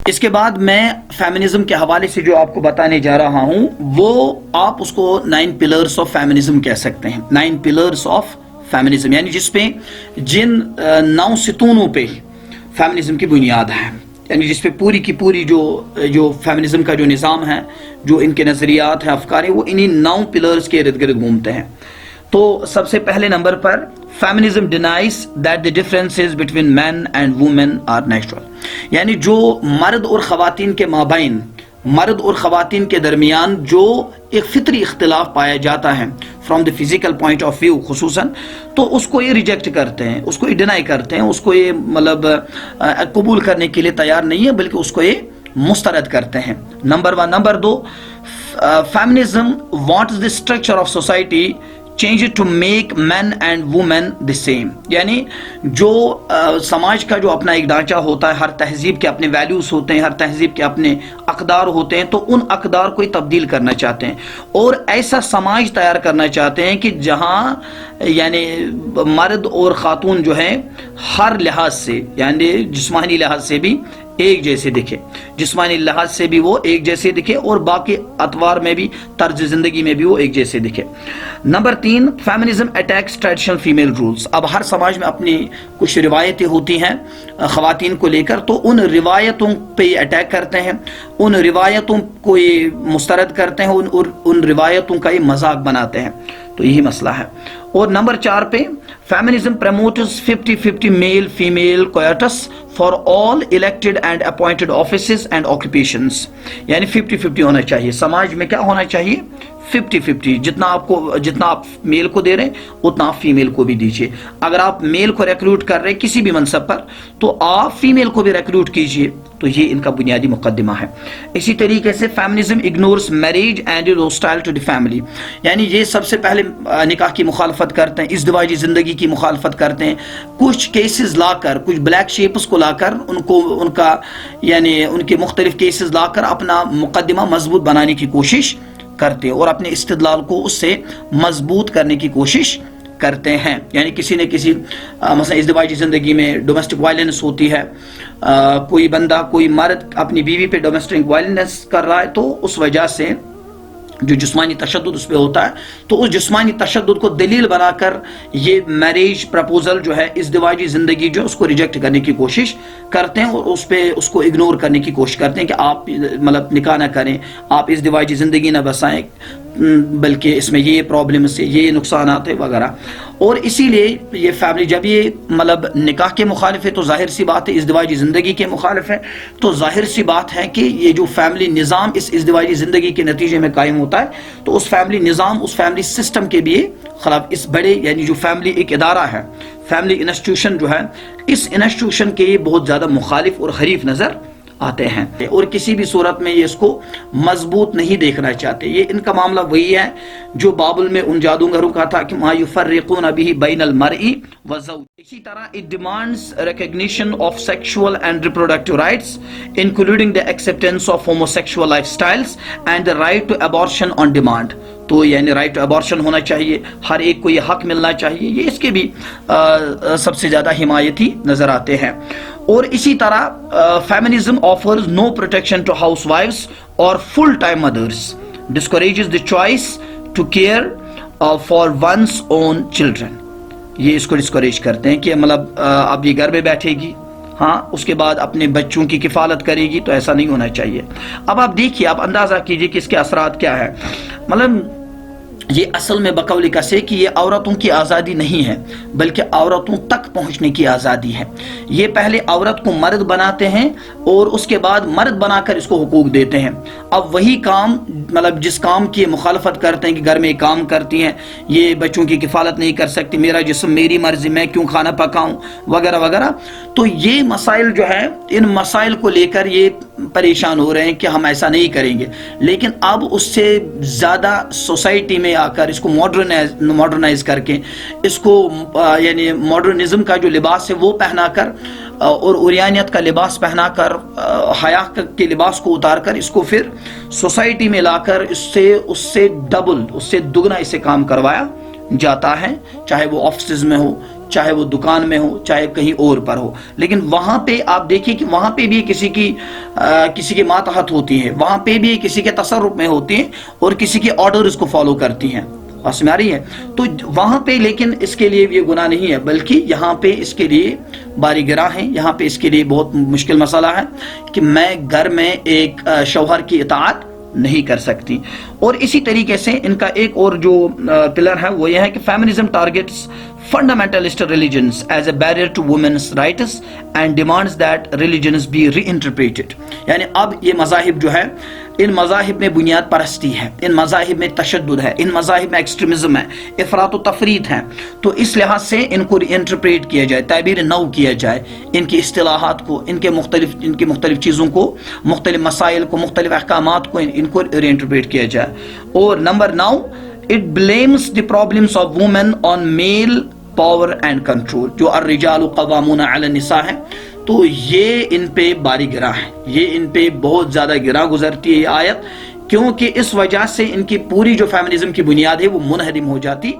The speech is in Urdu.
اس کے بعد میں فیمنزم کے حوالے سے جو آپ کو بتانے جا رہا ہوں وہ آپ اس کو 9 پلرز آف فیمنزم کہہ سکتے ہیں. 9 پلرز آف فیمنزم یعنی جس پہ جن 9 ستونوں پہ فیمنزم کی بنیاد ہے، یعنی جس پہ پوری کی پوری جو فیمنزم کا جو نظام ہے، جو ان کے نظریات ہیں، افکار ہیں، وہ انہی 9 پلرز کے ارد گرد گھومتے ہیں. تو سب سے پہلے نمبر پر feminism denies that the differences between men and women are natural, یعنی جو مرد اور خواتین کے مابین، مرد اور خواتین کے درمیان جو ایک فطری اختلاف پایا جاتا ہے from the physical point of view خصوصاً، تو اس کو یہ ریجیکٹ کرتے ہیں، اس کو یہ ڈینائی کرتے ہیں، اس کو یہ مطلب قبول کرنے کے لیے تیار نہیں ہے، بلکہ اس کو یہ مسترد کرتے ہیں. نمبر 1. نمبر 2، feminism wants the structure of society change to make men and women the same, یعنی جو سماج کا جو اپنا ایک ڈھانچہ ہوتا ہے، ہر تہذیب کے اپنے ویلیوز ہوتے ہیں، ہر تہذیب کے اپنے اقدار ہوتے ہیں، تو ان اقدار کو تبدیل کرنا چاہتے ہیں اور ایسا سماج تیار کرنا چاہتے ہیں کہ جہاں یعنی مرد اور خاتون جو ہے ہر لحاظ سے، یعنی جسمانی لحاظ سے بھی ایک جیسے دکھے، جسمانی لحاظ سے بھی وہ ایک جیسے دکھے اور باقی اطوار میں بھی، طرز زندگی میں بھی وہ ایک جیسے دکھے. نمبر 3، feminism attacks traditional female roles. اب ہر سماج میں اپنی کچھ روایتیں ہوتی ہیں خواتین کو لے کر، تو ان روایتوں پہ یہ اٹیک کرتے ہیں، ان روایتوں کو یہ مسترد کرتے ہیں، ان روایتوں کا یہ مذاق بناتے ہیں. تو یہی مسئلہ ہے. اور نمبر 4 پہ feminism promotes 50-50 male female quotas for all elected and appointed offices and occupations, یعنی 50-50 ہونا چاہیے. سماج میں کیا ہونا چاہیے؟ 50-50. جتنا آپ میل کو دے رہے ہیں اتنا آپ فیمیل کو بھی دیجیے. اگر آپ میل کو ریکروٹ کر رہے ہیں کسی بھی منصب پر، تو آپ فیمیل کو بھی ریکروٹ کیجیے. تو یہ ان کا بنیادی مقدمہ ہے. اسی طریقے سے feminism ignores marriage and is hostile to the family, یعنی یہ سب سے پہلے نکاح کی مخالفت کرتے ہیں، ازدواجی زندگی کی مخالفت کرتے ہیں. کچھ کیسز لا کر، کچھ بلیک شیپس کو لا کر، ان کا یعنی ان کے مختلف کیسز لا کر اپنا مقدمہ مضبوط بنانے کی کوشش کرتے ہیں اور اپنے استدلال کو اس سے مضبوط کرنے کی کوشش کرتے ہیں. یعنی کسی نہ کسی مثلا ازدواجی زندگی میں ڈومیسٹک وائلنس ہوتی ہے، کوئی بندہ، کوئی مرد اپنی بیوی پہ ڈومیسٹک وائلنس کر رہا ہے، تو اس وجہ سے جو جسمانی تشدد اس پہ ہوتا ہے، تو اس جسمانی تشدد کو دلیل بنا کر یہ میریج پرپوزل جو ہے، ازدواجی زندگی جو اس کو ریجیکٹ کرنے کی کوشش کرتے ہیں اور اس کو اگنور کرنے کی کوشش کرتے ہیں کہ آپ مطلب نکاح نہ کریں، آپ ازدواجی زندگی نہ بسائیں، بلکہ اس میں یہ پرابلمس ہے، یہ نقصانات ہے وغیرہ. اور اسی لیے یہ فیملی جب یہ مطلب نکاح کے مخالف ہے تو ظاہر سی بات ہے، ازدواجی زندگی کے مخالف ہے تو ظاہر سی بات ہے کہ یہ جو فیملی نظام اس ازدواجی زندگی کے نتیجے میں قائم ہوتا ہے، تو اس فیملی نظام، اس فیملی سسٹم کے بھی خلاف، اس بڑے یعنی جو فیملی ایک ادارہ ہے، فیملی انسٹیٹیوشن جو ہے، اس انسٹیٹیوشن کے بہت زیادہ مخالف اور حریف نظر آتے ہیں اور کسی بھی صورت میں یہ اس کو مضبوط نہیں دیکھنا چاہتے. یہ ان کا معاملہ وہی ہے جو بابل میں ان جادوگروں کا تھا کہ ما یفرقون به بین المرء والزوج. اسی طرح it demands recognition of sexual and reproductive rights including the acceptance of homosexual lifestyles and the right to abortion on demand. تو یعنی رائٹ ٹو ابارشن ہونا چاہیے، ہر ایک کو یہ حق ملنا چاہیے. یہ اس کے بھی سب سے زیادہ حمایتی نظر آتے ہیں. اور اسی طرح feminism offers no protection to ہاؤس وائفز اور full time mothers, discourages the choice to care for one's own children. یہ اس کو ڈسکوریج کرتے ہیں کہ مطلب اب یہ گھر میں بیٹھے گی، ہاں اس کے بعد اپنے بچوں کی کفالت کرے گی، تو ایسا نہیں ہونا چاہیے. اب آپ دیکھیے، آپ اندازہ کیجئے کہ اس کے اثرات کیا ہے. مطلب یہ اصل میں بقول کسے کہ یہ عورتوں کی آزادی نہیں ہے، بلکہ عورتوں تک پہنچنے کی آزادی ہے. یہ پہلے عورت کو مرد بناتے ہیں اور اس کے بعد مرد بنا کر اس کو حقوق دیتے ہیں. اب وہی کام مطلب جس کام کی مخالفت کرتے ہیں کہ گھر میں کام کرتی ہیں، یہ بچوں کی کفالت نہیں کر سکتی، میرا جسم میری مرضی، میں کیوں کھانا پکاؤں وغیرہ وغیرہ. تو یہ مسائل جو ہے، ان مسائل کو لے کر یہ پریشان ہو رہے ہیں کہ ہم ایسا نہیں کریں گے. لیکن اب اس سے زیادہ سوسائٹی میں آ کر اس کو ماڈرنائز کر کے، اس کو یعنی ماڈرنزم کا جو لباس ہے وہ پہنا کر اور اوریانیت کا لباس پہنا کر، حیا کے لباس کو اتار کر، اس کو پھر سوسائٹی میں لا کر اس سے ڈبل، اس سے دگنا اسے کام کروایا جاتا ہے، چاہے وہ آفسز میں ہو، چاہے وہ دکان میں ہو چاہے کہیں اور پر ہو، لیکن وہاں پہ آپ دیکھیے کہ وہاں پہ بھی کسی کے ماتحت ہوتی ہے، وہاں پہ بھی کسی کے تصرف میں ہوتی ہیں اور کسی کے آرڈرز کو فالو کرتی ہیں، بس میں آ رہی ہے. تو وہاں پہ لیکن اس کے لیے یہ گناہ نہیں ہے، بلکہ یہاں پہ اس کے لیے باری گراہ ہے، یہاں پہ اس کے لیے بہت مشکل مسئلہ ہے کہ میں گھر میں ایک شوہر کی اطاعت نہیں کر سکتی. اور اسی طریقے سے ان کا ایک اور جو پلر ہے وہ یہ ہے کہ feminism targets fundamentalist religions as a barrier to women's rights and demands that religions be reinterpreted. یعنی اب یہ مذاہب جو ہے، ان مذاہب میں بنیاد پرستی ہے، ان مذاہب میں تشدد ہے، ان مذاہب میں ایکسٹریمزم ہے، افراط و تفریط ہے، تو اس لحاظ سے ان کو ری انٹرپریٹ کیا جائے، تعبیر نو کیا جائے، ان کی اصطلاحات کو، ان کی مختلف چیزوں کو، مختلف مسائل کو، مختلف احکامات کو ان کو ری انٹرپریٹ کیا جائے. اور number 9، it blames the problems of women on male power and control. جو الرجال قوامون علی النساء ہے، تو یہ ان پہ باری گراہ ہے، یہ ان پہ بہت زیادہ گراہ گزرتی ہے یہ آیت، کیونکہ اس وجہ سے ان کی پوری جو فیمنزم کی بنیاد ہے وہ منہدم ہو جاتی